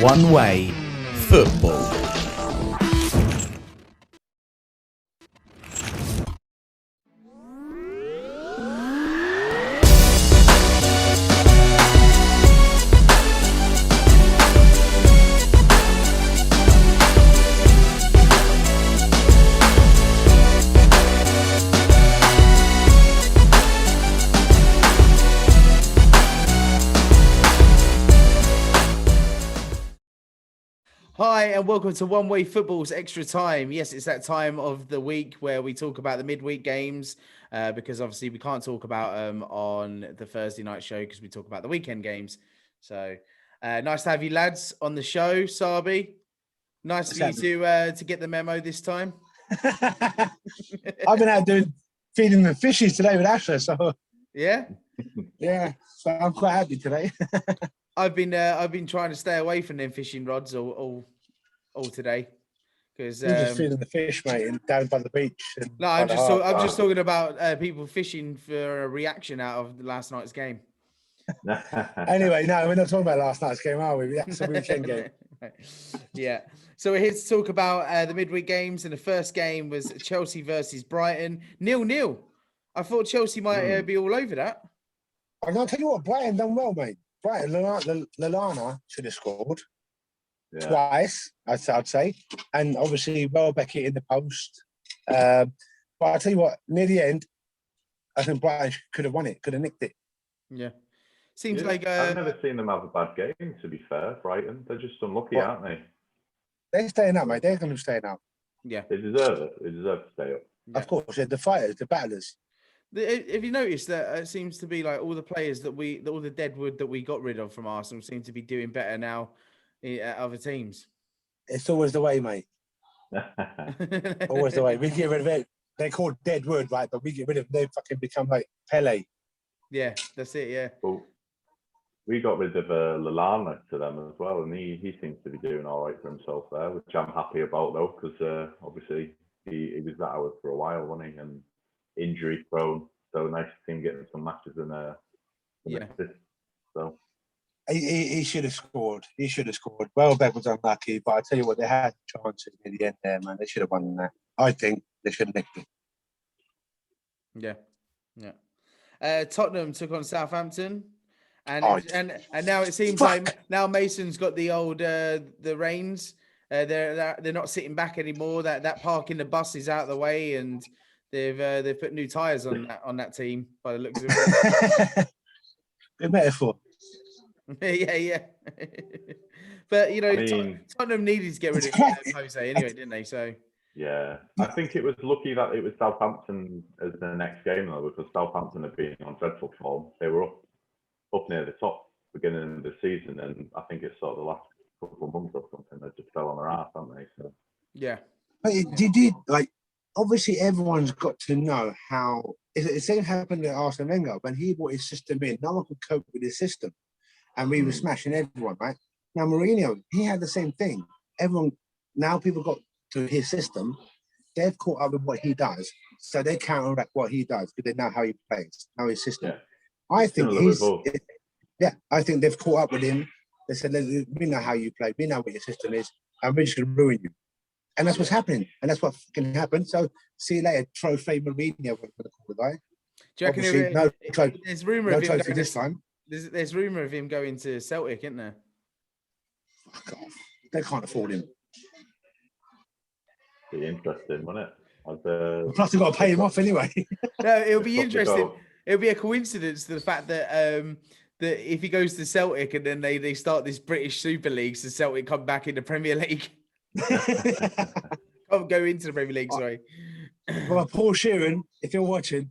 One Way Football. Hi, and welcome to One Way Football's Extra Time. Yes, it's that time of the week where we talk about the midweek games because obviously we can't talk about them on the Thursday night show because we talk about the weekend games. So nice to have you lads on the show, Sabi. Nice for you to get the memo this time. I've been out feeding the fishies today with Asher, so yeah, so I'm quite happy today. I've been trying to stay away from them fishing rods all today because You're just feeding the fish, mate, and down by the beach. No, I'm just talking about people fishing for a reaction out of last night's game. Anyway, no, we're not talking about last night's game, are we? That's a weekend game. Yeah. So we're here to talk about the midweek games, and the first game was Chelsea versus Brighton, 0-0. I thought Chelsea might be all over that. I'll tell you what, Brighton done well, mate. Brighton, Lallana should have scored twice, I'd say, and obviously Welbeck in the post. But I'll tell you what, near the end, I think Brighton could have won it, could have nicked it. Yeah. Seems like I've never seen them have a bad game, to be fair, Brighton. They're just unlucky, aren't they? They're staying up, mate. They're going to stay up. Yeah. They deserve it. They deserve to stay up. Yeah. Of course, they're the fighters, the battlers. Have you noticed that it seems to be like all the players all the deadwood that we got rid of from Arsenal seem to be doing better now at other teams? It's always the way, mate. Always the way. We get rid of it. They're called deadwood, right? But we get rid of them. They fucking become like Pele. Yeah, that's it. Yeah. Well, we got rid of Lallana to them as well, and he seems to be doing all right for himself there, which I'm happy about though, because obviously he was that out for a while, wasn't he? And injury prone, so nice to see him getting some matches in assist. So he should have scored. He should have scored. Welbeck was unlucky, but I tell you what, they had chances in the end there, man. They should have won that. I think they should have nicked it. Yeah. Tottenham took on Southampton, and now it seems like now Mason's got the old the reins. They're not sitting back anymore. That parking the bus is out of the way, and they've put new tyres on that team by the looks of it. Good metaphor. yeah. But you know, Tottenham needed to get rid of Jose anyway, didn't they? So yeah, I think it was lucky that it was Southampton as the next game though, because Southampton had been on dreadful form. They were up near the top beginning of the season, and I think it's sort of the last couple of months or something they just fell on their ass, haven't they? So yeah. But did like obviously everyone's got to know how the same happened to Arsene Wenger when he brought his system in. No one could cope with his system, and we were smashing everyone, right? Now Mourinho, he had the same thing. Now people got to his system. They've caught up with what he does, so they counteract what he does because they know how he plays, how his system. Yeah. I think I think they've caught up with him. They said, we know how you play, we know what your system is, and we're just going to ruin you. And that's what's happening, and that's what can happen. So see you later, trophy Mourinho, we're going to call the guy. Do you reckon there's rumour of him going this time? There's rumour of him going to Celtic, isn't there? Fuck off. They can't afford him. Be interesting, wouldn't it? Plus, they've got to pay him off anyway. No, it'll be interesting. It'll be a coincidence to the fact that that if he goes to Celtic and then they start this British Super League, so Celtic come back in the Premier League. Can't go into the Premier League, sorry. Well, Paul Sheeran, if you're watching,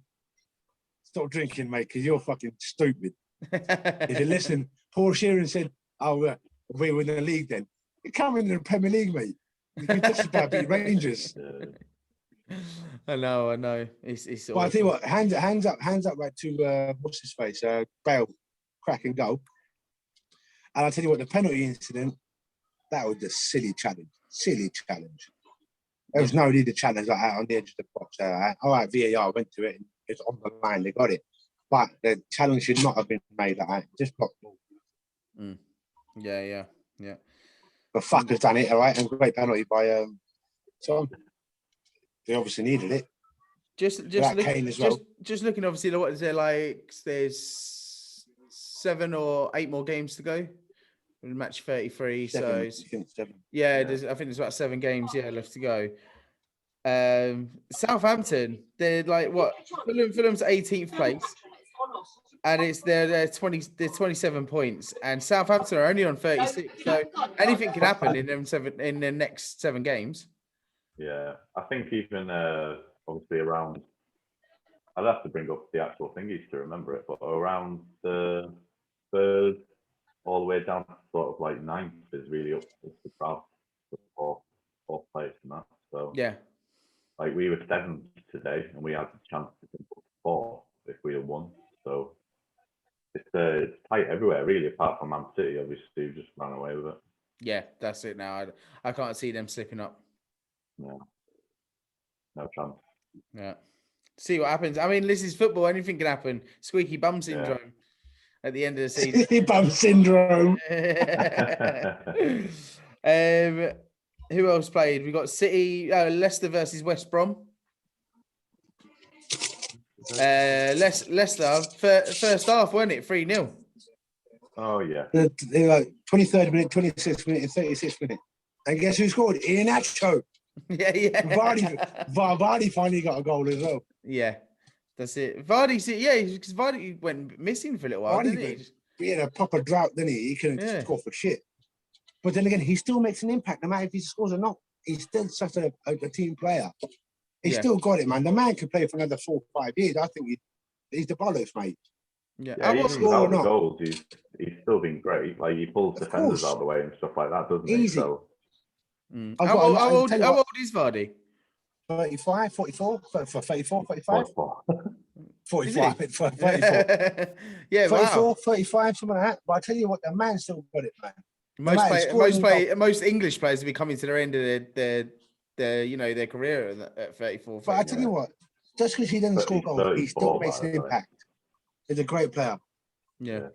stop drinking, mate, because you're fucking stupid. If you listen, Paul Sheeran said, "Oh, we win the league then." You come into the Premier League, mate. You just about beat Rangers. I know. It's well, I tell you what, hands up, right to what's his face, Bale, cracking goal. And I'll tell you what, the penalty incident, that was a silly challenge. There was no need to challenge like that on the edge of the box. All right, VAR went to it, and it's on the line, they got it. But the challenge should not have been made like that. Just blocked ball. Yeah. But fuckers done it, all right, and great penalty by Tom. They obviously needed it. Just Kane as well. just looking. Obviously, what is there like? There's 7 or 8 more games to go. Match 33. Seven. Yeah, I think there's about 7 games left to go. Southampton, they're like what? Fulham's 18th place, and they're 27 points, and Southampton are only on 36. So anything can happen in the next 7 games. Yeah, I think even obviously around. I'd have to bring up the actual thingies to remember it, but around the 3rd all the way down to sort of like 9th is really up to the crowd for 4th place and that. So yeah. Like we were 7th today, and we had the chance to put 4th if we had won. So it's tight everywhere, really, apart from Man City, obviously, who just ran away with it. Yeah, that's it now. I can't see them slipping up. No chance. Yeah. See what happens. I mean, this is football. Anything can happen. Squeaky bum syndrome at the end of the season. Squeaky bum syndrome. Who else played? We got City, Leicester versus West Brom. Leicester, first half, wasn't it? 3-0. Oh, yeah. They were 23rd minute, 26th minute, and 36th minute. And guess who scored? Iheanacho. Yeah. Vardy finally got a goal as well. Yeah, that's it. Vardy, because Vardy went missing for a little while, didn't he? He had a proper drought, didn't he? He couldn't score for shit. But then again, he still makes an impact, no matter if he scores or not. He's still such a team player. He's still got it, man. The man could play for another 4 or 5 years. I think he's the bollocks, mate. Yeah, even without the goals, he's still been great. Like, he pulls defenders out of the way and stuff like that, doesn't he? So, How old is Vardy? 35, 44, 34, 35? 44. 45, 34. Yeah, 34, 35, something like that. But I tell you what, the man still got it, man. Most English players will be coming to their end of their career at 34. But I tell you what, just because he doesn't score goals, he still makes an impact. He's a great player. Yeah.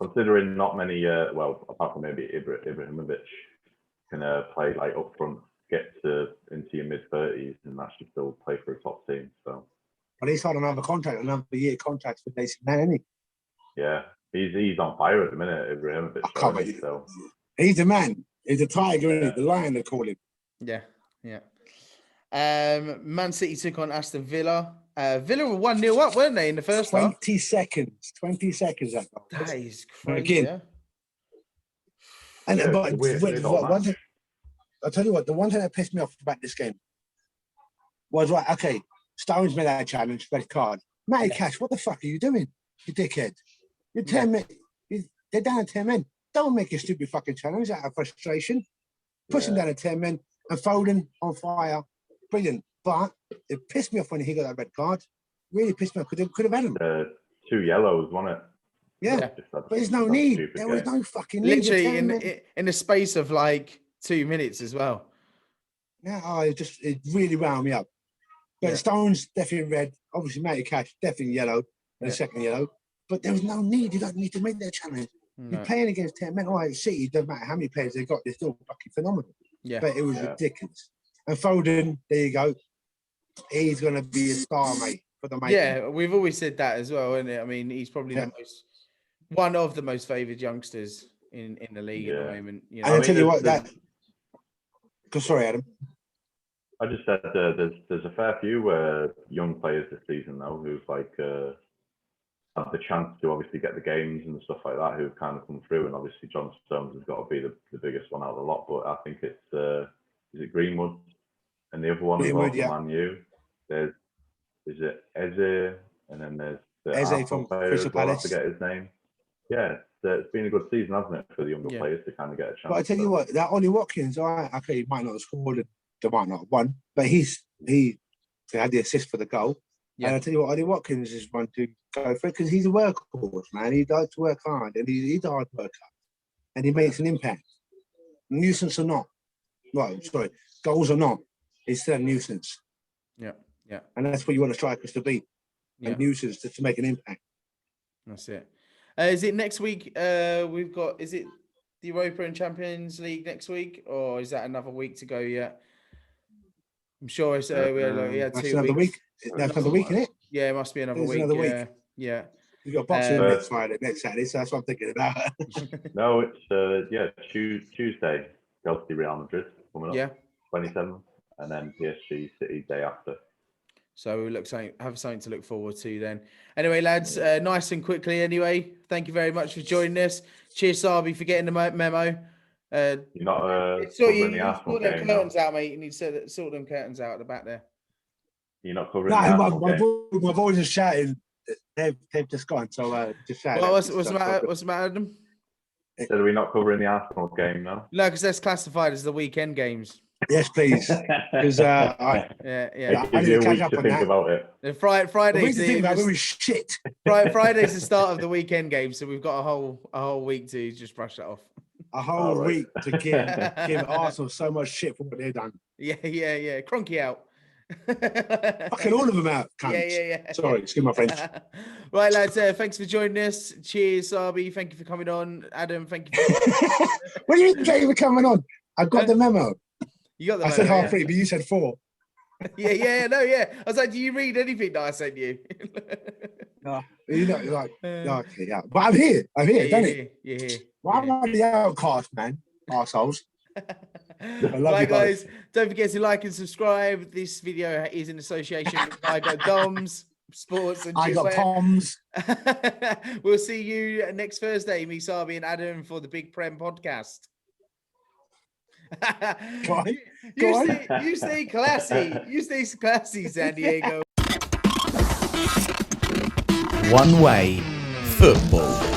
Considering not many, apart from maybe Ibrahimovic, can play like up front, get into your mid-30s, and actually still play for a top team. So. But he's had another year contract for AC Milan, isn't he? Yeah. He's on fire at the minute, Ibrahimovic. So. He's the man. He's the tiger, isn't he? The lion, they call him. Yeah. Man City took on Aston Villa. Villa were 1-0 up, weren't they, in the first half? 20 seconds. That is crazy. Again. And I'll tell you what, the one thing that pissed me off about this game was, right, okay, Stones made that challenge, red card. Matty Cash, what the fuck are you doing, you dickhead? You're 10 men. They're down to 10 men. Don't make a stupid fucking challenge out of frustration. Push them down to 10 men and Foden on fire. Brilliant. But it pissed me off when he got that red card. Really pissed me off because they could have had him. 2 yellows, wasn't it? Yeah. But there's no need. There was no fucking need. Literally in the space of like 2 minutes as well. Yeah, it really wound me up. But Stones definitely red. Obviously, Matty Cash definitely yellow and a second yellow. But there was no need. You don't need to make that challenge. No. You're playing against 10 men. All right, City, it doesn't matter how many players they've got, they're still fucking phenomenal. Yeah. But it was ridiculous. And Foden, there you go. He's going to be a star, mate, for the mate. Yeah, we've always said that as well, isn't it? I mean, he's probably one of the most favoured youngsters in the league at the moment. You know? And I'll tell you what, sorry, Adam. I just said there's a fair few young players this season, though, who've like had the chance to obviously get the games and stuff like that, who've kind of come through. And obviously John Stones has got to be the biggest one out of the lot. But I think it's is it Greenwood and the other one is Man U. Is it Eze, and then there's the Eze from Crystal Palace. I forget his name. Yeah, it's been a good season, hasn't it, for the younger players to kind of get a chance. But I tell you what, that Ollie Watkins, okay, he might not have scored, they might not have won, but he had the assist for the goal. Yeah. And I tell you what, Ollie Watkins is one to go for it because he's a workhorse, man. He likes to work hard, and he's a hard worker, and he makes an impact. Nuisance or not, goals or not, he's still a nuisance. Yeah. And that's what you want strikers to be, a nuisance to make an impact. That's it. Is it next week? We've got. Is it the Europa and Champions League next week, or is that another week to go yet? I'm sure it's we had That's 2 another weeks. week. That's another week, isn't it? Yeah, it must be another It's week. another week. Yeah. You got boxing Um, next Friday, next Saturday, so that's what I'm thinking about. No, it's Tuesday. Chelsea Real Madrid coming up. Yeah. 27th, and then PSG City day after. So we have something to look forward to then. Anyway, lads, nice and quickly. Anyway, thank you very much for joining us. Cheers, Sabi, for getting the memo. You're not So covering the Arsenal sort them game now. curtains out, mate. You need to sort them curtains out at the back there. You're not covering No, the Arsenal game. my boys are shouting. They've just gone, so just shout. Well, what's the matter? What's the matter, Adam? So are we not covering the Arsenal game now? No, because that's classified as the weekend games. Yes, please. Because Yeah. It I gives need you to a catch week up to on think that. about it. The The Friday's week to think about it was shit. Friday's the start of the weekend game, so we've got a whole week to just brush that off. A whole All right. week to give Arsenal so much shit for what they've done. Yeah. Cronky out. Fucking all of them out. Cunts. Yeah. Sorry, excuse my French. Right, lads. Thanks for joining us. Cheers, Sabi. Thank you for coming on. Adam, thank you. What do you mean thank you for coming on? I got the memo. You got the I said memo, half 3, but you said 4. Yeah. I was like, do you read anything that I sent you? No, you know, like, okay, yeah. But I'm here, don't it? You're here. Why am I the outcast, man? Arseholes. Right, guys, don't forget to like and subscribe. This video is in association with Igotdoms Sports and I got Chiswear. Poms. We'll see you next Thursday, me, Sabi, and Adam for the Big Prem podcast. Go on. You stay classy. You stay classy, San Diego. One Way Football.